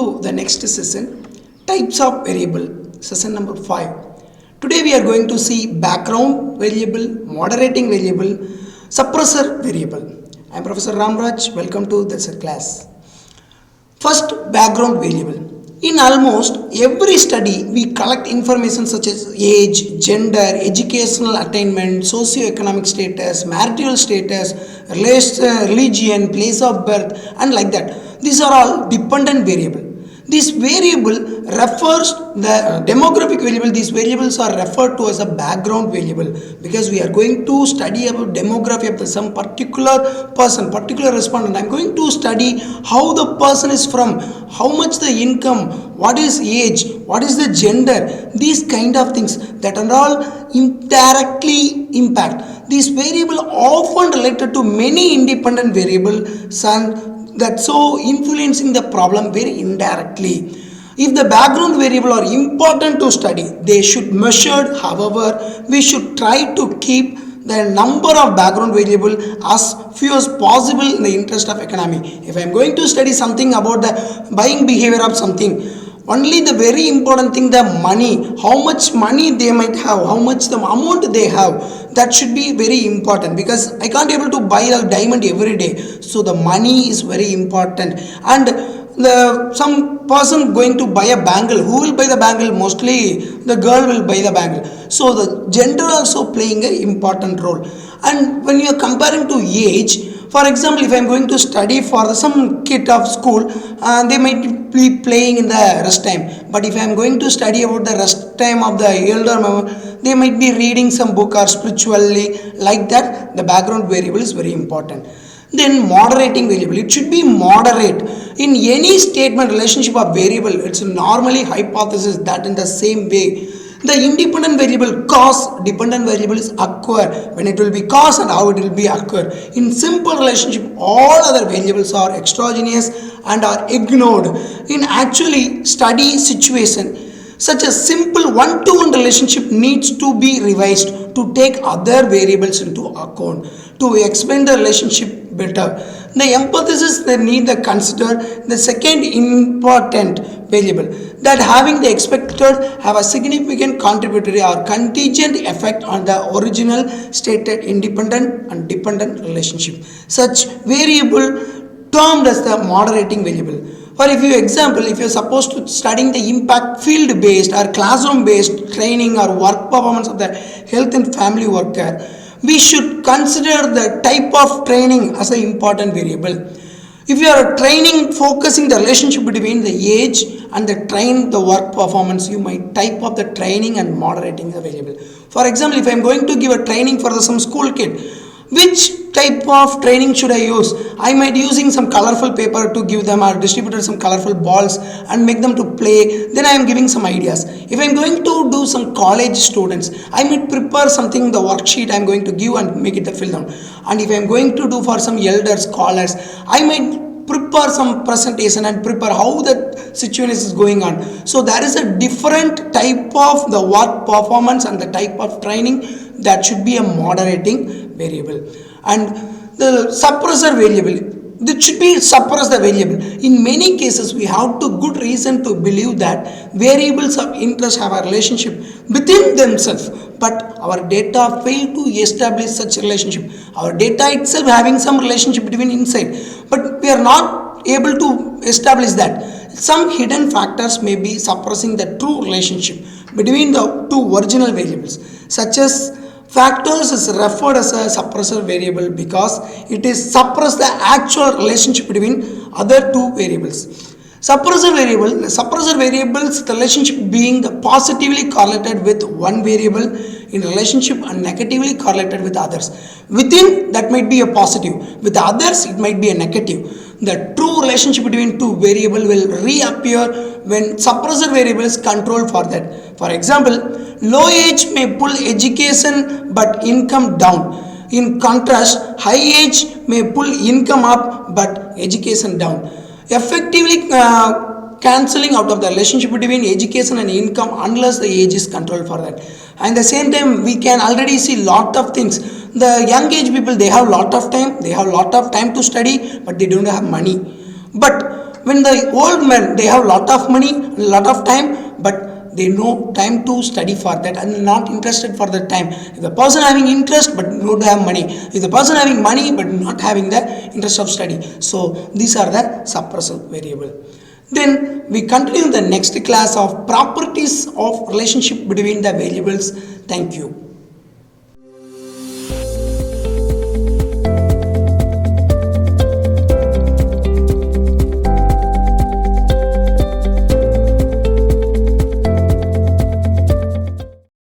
to the next session, types of variable, session number 5. Today we are going to see background variable, moderating variable, suppressor variable. I am Professor Ramraj. Welcome to this class. First, background variable. In almost every study, we collect information such as age, gender, educational attainment, socio-economic status, marital status, religion, place of birth, and like that. These are all dependent variable. This variable refers the demographic variable. These variables are referred to as a background variable because we are going to study about demography of some particular person, particular respondent. I am going to study how the person is from, how much the income, what is age, what is the gender, these kind of things that are all indirectly impact. These variable often related to many independent variables and that so influencing the problem very indirectly. If the background variable are important to study, they should measured. However, we should try to keep the number of background variable as few as possible in the interest of economy. If I am going to study something about the buying behavior of something, only the very important thing, the money, how much money they might have, how much the amount they have, that should be very important because I can't able to buy a diamond every day. So the money is very important. And some person going to buy a bangle, who will buy the bangle? Mostly the girl will buy the bangle. So the gender also playing an important role. And when you are comparing to age, for example, if I am going to study for some kid of school, they might be playing in the rest time. But if I am going to study about the rest time of the elder member, they might be reading some book or spiritually. Like that, the background variable is very important. Then moderating variable, it should be moderate. In any statement relationship of variable, it's normally hypothesis that in the same way. The independent variable cause, dependent variable is occur, when it will be cause and how it will be occur. In simple relationship, all other variables are extraneous and are ignored. In actually study situation, such a simple one-to-one relationship needs to be revised to take other variables into account to explain the relationship better. The emphasis they need to consider the second important variable that having the expected have a significant contributory or contingent effect on the original stated independent and dependent relationship. Such variable termed as the moderating variable. For if you example, if you are supposed to studying the impact field based or classroom based training or work performance of the health and family worker, we should consider the type of training as an important variable. If you are training focusing the relationship between the age and the work performance, you might type of the training and moderating the variable. For example, if I am going to give a training for some school kid, which type of training should I use? I might using some colorful paper to give them or distributed some colorful balls and make them to play. Then I am giving some ideas. If I am going to do some college students, I might prepare something, the worksheet I am going to give and make it the fill down. And if I am going to do for some elder scholars, I might prepare some presentation and prepare how that situation is going on. So there is a different type of the work performance and the type of training that should be a moderating variable. And the suppressor variable, that should be suppress the variable. In many cases, we have to good reason to believe that variables of interest have a relationship within themselves, but our data fail to establish such relationship. Our data itself having some relationship between inside, but we are not able to establish that. Some hidden factors may be suppressing the true relationship between the two original variables, such as factors is referred as a suppressor variable because it is suppress the actual relationship between other two variables. Suppressor variables, the relationship being the positively correlated with one variable in relationship and negatively correlated with others. Within that might be a positive, with others it might be a negative. The true relationship between two variables will reappear when suppressor variable is controlled for that. For example, low age may pull education but income down. In contrast, high age may pull income up but education down. Effectively cancelling out of the relationship between education and income unless the age is controlled for that. And the same time, we can already see lot of things. The young age people, they have lot of time to study, but they don't have money. But when the old men, they have lot of money, lot of time, but they no time to study for that and not interested for the time. If the person having interest but don't have money, if the person having money but not having the interest of study, so these are the suppressor variable. Then we continue the next class of properties of relationship between the variables. Thank you.